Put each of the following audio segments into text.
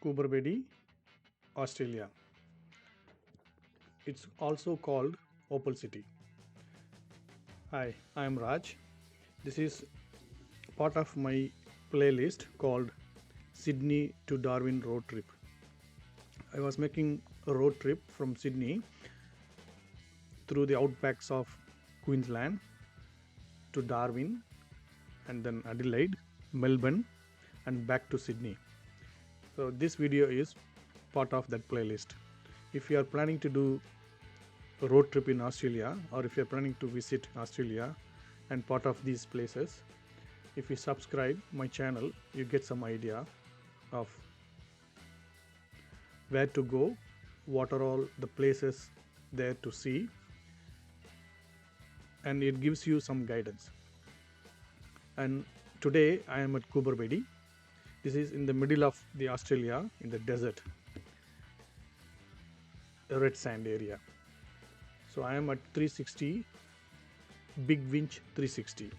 Coober Pedy, Australia. It's also called Opal City. Hi, I am Raj. This is part of my playlist called Sydney to Darwin Road Trip. I was making a road trip from Sydney through the outbacks of Queensland to Darwin and then Adelaide, Melbourne, and back to Sydney. So, this video is part of that playlist. If you are planning to do a road trip in Australia, or if you're planning to visit Australia and part of these places, if you subscribe my channel, you get some idea of where to go, what are all the places there to see, and it gives you some guidance. And today I am at Coober Pedy. This is in the middle of the Australia, in the desert, a red sand area. So I am at 360, big winch 360.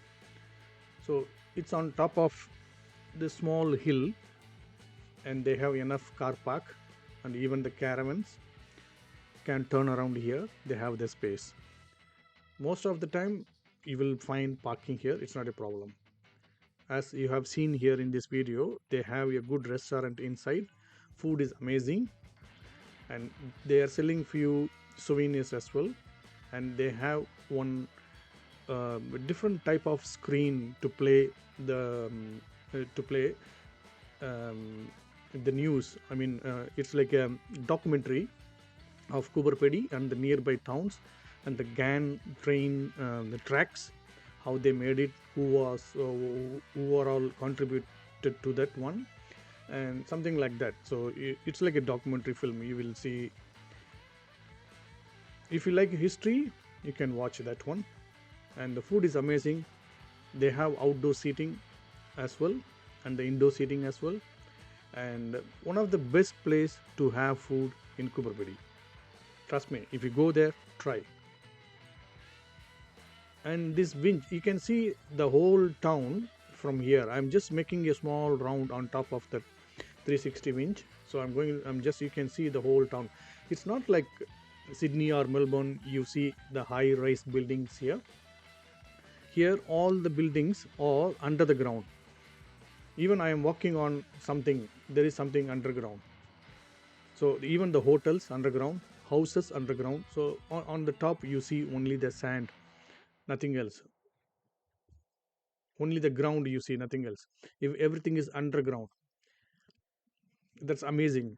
So it's on top of the small hill, and they have enough car park, and even the caravans can turn around here. They have the space. Most of the time you will find parking here. It's not a problem. As you have seen here in this video, they have a good restaurant inside. Food is amazing, and they are selling few souvenirs as well, and they have one different type of screen to play the the news. I mean, it's like a documentary of Coober Pedy and the nearby towns and the GAN train, the tracks, how they made it, who were all contributed to that one, and something like that. So it's like a documentary film. You will see. If you like history, you can watch that one. And the food is amazing. They have outdoor seating as well, and the indoor seating as well. And one of the best place to have food in Coober Pedy. Trust me, if you go there, try. And this winch, you can see the whole town from here. I'm just making a small round on top of that 360 winch. So you can see the whole town. It's not like Sydney or Melbourne, you see the high-rise buildings here. Here all the buildings are under the ground. Even I am walking on something, there is something underground. So even the hotels underground, houses underground. So on the top you see only the sand, nothing else. Only the ground you see, nothing else. If everything is underground, that's amazing.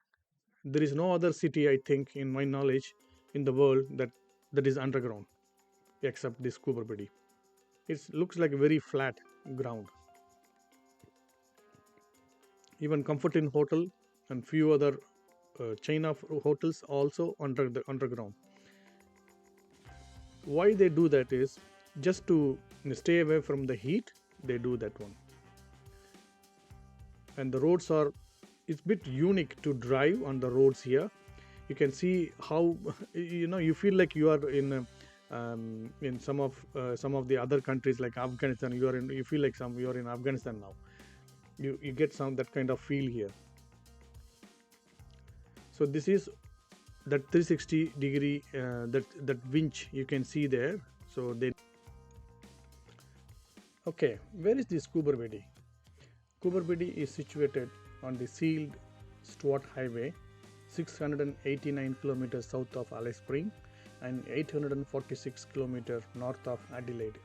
There is no other city, I think, in my knowledge, in the world that is underground, except this Coober Pedy. It looks like a very flat ground. Even Comfort Inn Hotel and few other chain of hotels also under the underground. Why they do that is just to stay away from the heat. They do that one. And the roads are, it's a bit unique to drive on the roads here. You can see how you feel like you are in some of the other countries like Afghanistan. You feel like you are in Afghanistan now. You get that kind of feel here. So this is that 360 degree that winch you can see there. So okay, where is this Coober Pedy? Coober Pedy is situated on the sealed Stuart Highway, 689 kilometers south of Alice Springs and 846 kilometers north of Adelaide.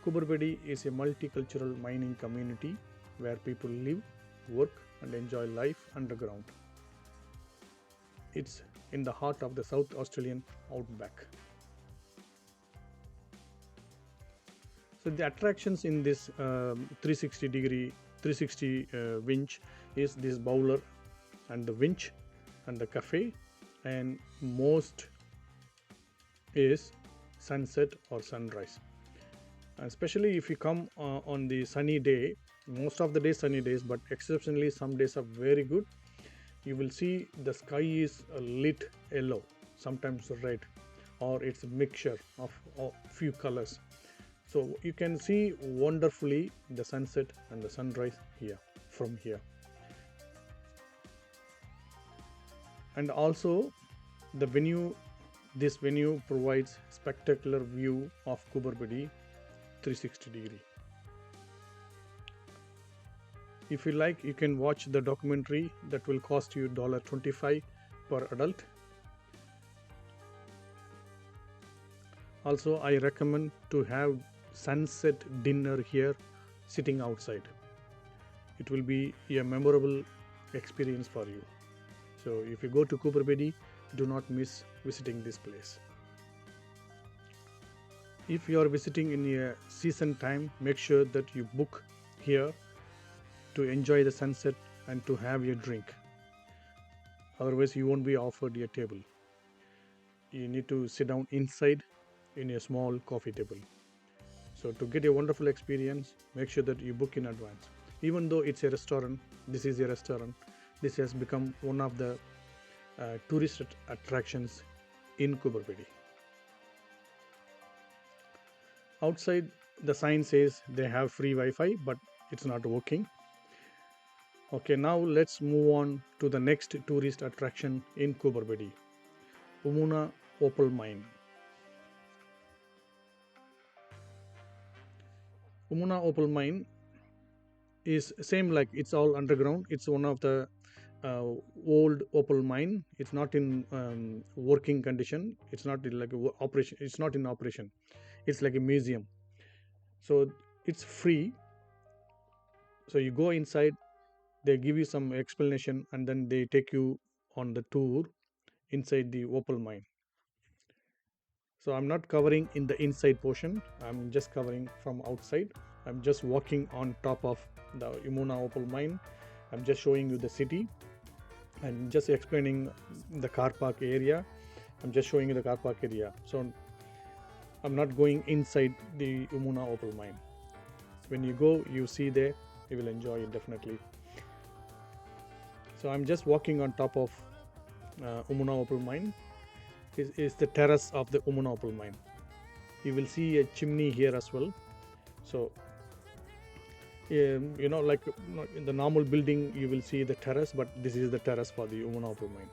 Coober Pedy is a multicultural mining community where people live, work and enjoy life underground. It's in the heart of the South Australian outback. So the attractions in this 360 winch is this bowler and the winch and the cafe, and most is sunset or sunrise. And especially if you come on the sunny day, most of the days sunny days, but exceptionally some days are very good. You will see the sky is lit yellow, sometimes red, or it's a mixture of few colors. So you can see wonderfully the sunset and the sunrise here from here. And also the venue this venue provides spectacular view of Coober Pedy 360-degree. If you like, you can watch the documentary that will cost you $25 per adult. Also, I recommend to have sunset dinner here sitting outside. It will be a memorable experience for you. So if you go to Coober Pedy, do not miss visiting this place. If you are visiting in a season time, make sure that you book here to enjoy the sunset and to have your drink. Otherwise, you won't be offered a table. You need to sit down inside in a small coffee table. So to get a wonderful experience, make sure that you book in advance. Even though it's a restaurant, this is a restaurant, this has become one of the tourist attractions in Coober Pedy. Outside, the sign says they have free Wi-Fi, but it's not working. Okay, now let's move on to the next tourist attraction in Coober Pedy, Umuna Opal Mine. Umuna Opal Mine is same, like it's all underground. It's one of the old opal mine. It's not in working condition. It's not like a operation. It's not in operation. It's like a museum. So it's free. So you go inside, they give you some explanation, and then they take you on the tour inside the opal mine. So I'm not covering in the inside portion. I'm just covering from outside. I'm just walking on top of the Umoona opal mine. I'm just showing you the city and just explaining the car park area. I'm just showing you the car park area. So I'm not going inside the Umoona opal mine. When you go, you see there, you will enjoy it definitely. So I'm just walking on top of Umoona opal mine. Is the terrace of the Umoona opal mine. You will see a chimney here as well. So you know, like in the normal building you will see the terrace, but this is the terrace for the Umoona opal mine.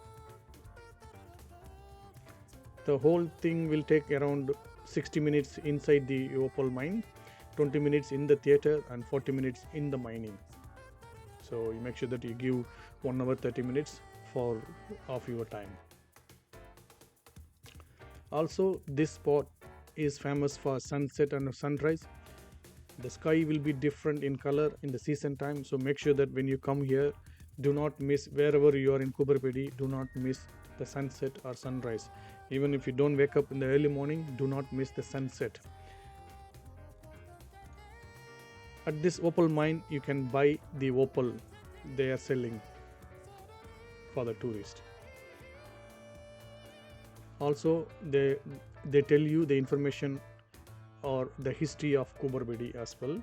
The whole thing will take around 60 minutes inside the opal mine, 20 minutes in the theater, and 40 minutes in the mining. So you make sure that you give 1 hour 30 minutes of your time. Also, this spot is famous for sunset and sunrise. The sky will be different in color in the season time, so make sure that when you come here, do not miss, wherever you are in Coober Pedy, do not miss the sunset or sunrise. Even if you don't wake up in the early morning, do not miss the sunset. At this opal mine, you can buy the opal they are selling for the tourist. Also, they tell you the information or the history of Coober Pedy as well.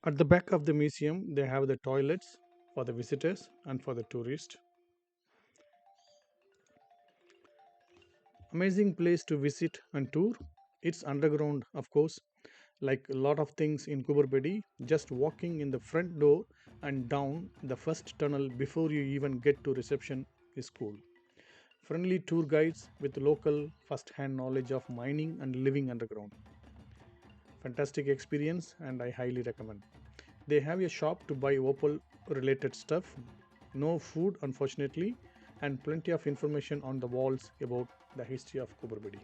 At the back of the museum, they have the toilets for the visitors and for the tourists. Amazing place to visit and tour. It's underground, of course, like a lot of things in Coober Pedy. Just walking in the front door and down the first tunnel before you even get to reception is cool. Friendly tour guides with local first-hand knowledge of mining and living underground. Fantastic experience, and I highly recommend. They have a shop to buy opal related stuff. No food, unfortunately, and plenty of information on the walls about the history of Coober Pedy.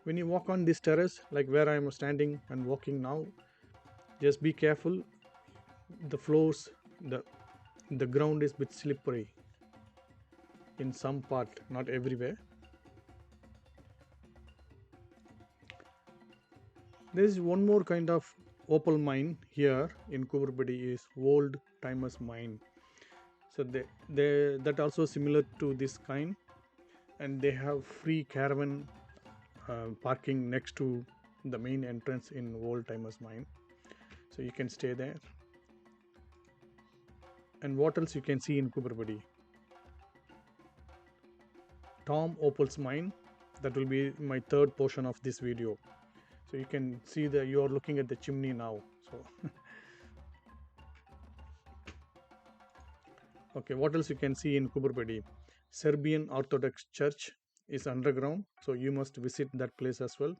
When you walk on this terrace, like where I am standing and walking now, just be careful. The floors, the ground is a bit slippery in some part, not everywhere. There is one more kind of opal mine here in Coober Pedy, is old timers mine. So that also similar to this kind, and they have free caravan parking next to the main entrance in old timers mine, so you can stay there. And what else you can see in Coober Pedy? Tom Opal's mine. That will be my third portion of this video. So you can see that you are looking at the chimney now. So Okay, what else you can see in Coober Pedy? Serbian Orthodox Church is underground, so you must visit that place as well.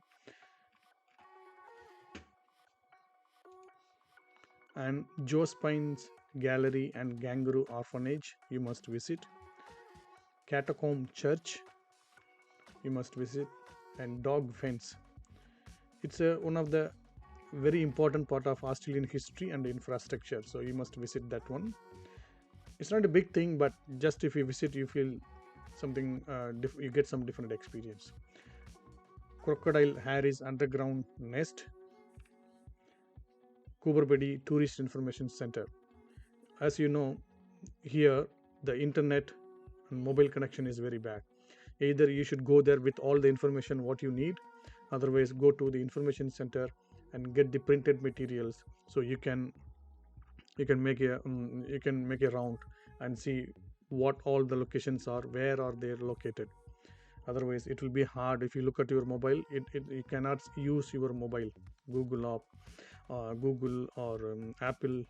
And Josephines Gallery and Kangaroo Orphanage you must visit. Catacomb Church you must visit, and Dog Fence. It's one of the very important part of Australian history and infrastructure, so you must visit that one. It's not a big thing, but just if you visit, you feel something. You get some different experience. Crocodile Harry's underground nest, Coober Pedy Tourist Information Center. As you know, here the internet and mobile connection is very bad. Either you should go there with all the information what you need, otherwise go to the information center and get the printed materials, so you can make a round and see what all the locations are, where are they located. Otherwise it will be hard. If you look at your mobile, you cannot use your mobile Google or Apple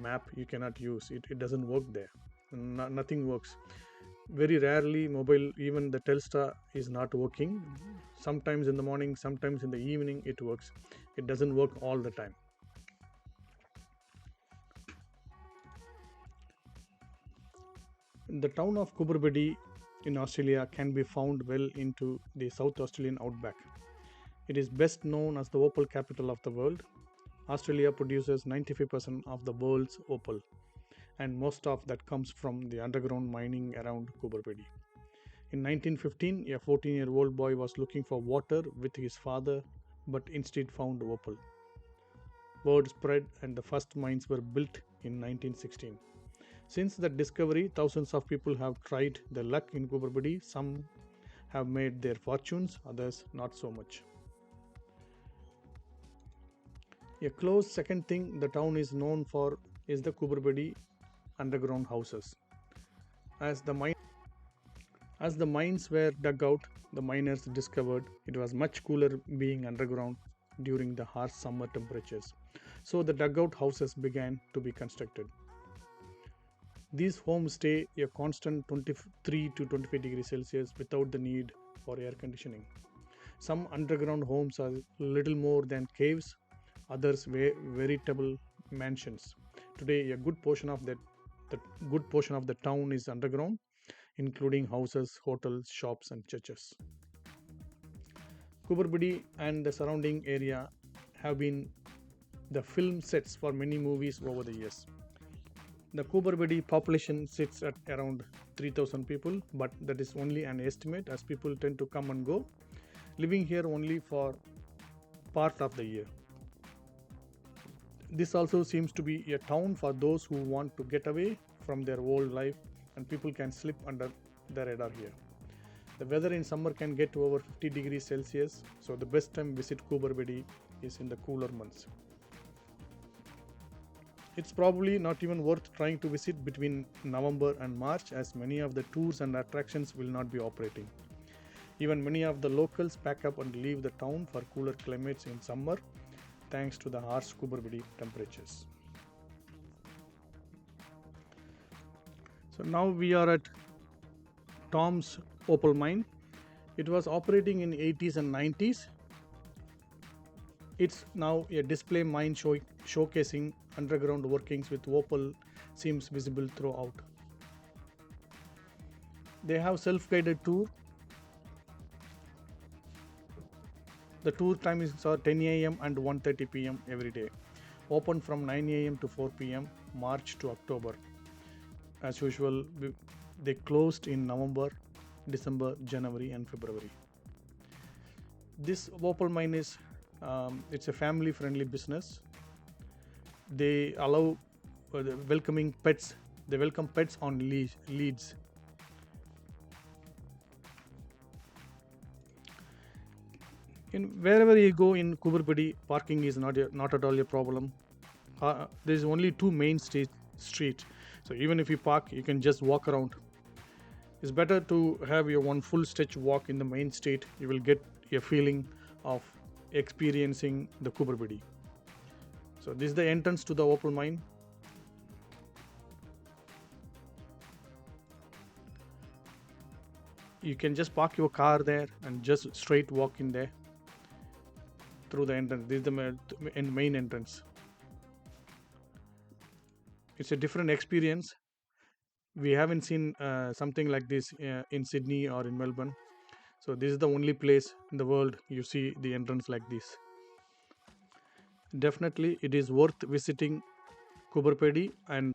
map. You cannot use it. It doesn't work there. Nothing works. Very rarely mobile, even the Telstra is not working. Sometimes in the morning, sometimes in the evening it works. It doesn't work all the time. The town of Coober Pedy in Australia can be found well into the South Australian outback. It is best known as the opal capital of the world. Australia produces 95% of the world's opal, and most of that comes from the underground mining around Coober Pedy. In 1915, a 14-year-old boy was looking for water with his father, but instead found opal. Word spread, and the first mines were built in 1916. Since that discovery, thousands of people have tried their luck in Coober Pedy. Some have made their fortunes, others not so much. A close second thing the town is known for is the Coober Pedy underground houses. As the mines were dug out, the miners discovered it was much cooler being underground during the harsh summer temperatures. So the dugout houses began to be constructed. These homes stay a constant 23 to 25 degrees Celsius without the need for air conditioning. Some underground homes are little more than caves, others veritable mansions. Today, a good portion of the town is underground, including houses, hotels, shops, and churches. Coober Pedy and the surrounding area have been the film sets for many movies over the years. The Coober Pedy population sits at around 3,000 people, but that is only an estimate as people tend to come and go, living here only for part of the year. This also seems to be a town for those who want to get away from their old life, and people can slip under the radar here. The weather in summer can get to over 50 degrees Celsius, so the best time visit Coober Pedy is in the cooler months. It's probably not even worth trying to visit between November and March, as many of the tours and attractions will not be operating. Even many of the locals pack up and leave the town for cooler climates in summer, thanks to the harsh Coober Pedy temperatures. So now we are at Tom's Opal mine. It was operating in 80s and 90s. It's now a display mine showcasing underground workings with opal seams visible throughout. They have self-guided tour. The tour time is 10 a.m. and 1:30 p.m. every day. Open from 9 a.m. to 4 p.m. March to October. As usual, they closed in November, December, January, and February. This opal mine is it's a family-friendly business. They allow welcoming pets. They welcome pets on leads. In wherever you go in Coober Pedy, parking is not at all a problem. There is only two main streets, so even if you park, you can just walk around. It's better to have your one full stretch walk in the main street. You will get a feeling of experiencing the Coober Pedy. So this is the entrance to the opal mine. You can just park your car there and just straight walk in there through the entrance. This is the main entrance. It's a different experience. We haven't seen something like this in Sydney or in Melbourne. So this is the only place in the world you see the entrance like this. Definitely, it is worth visiting Coober Pedy and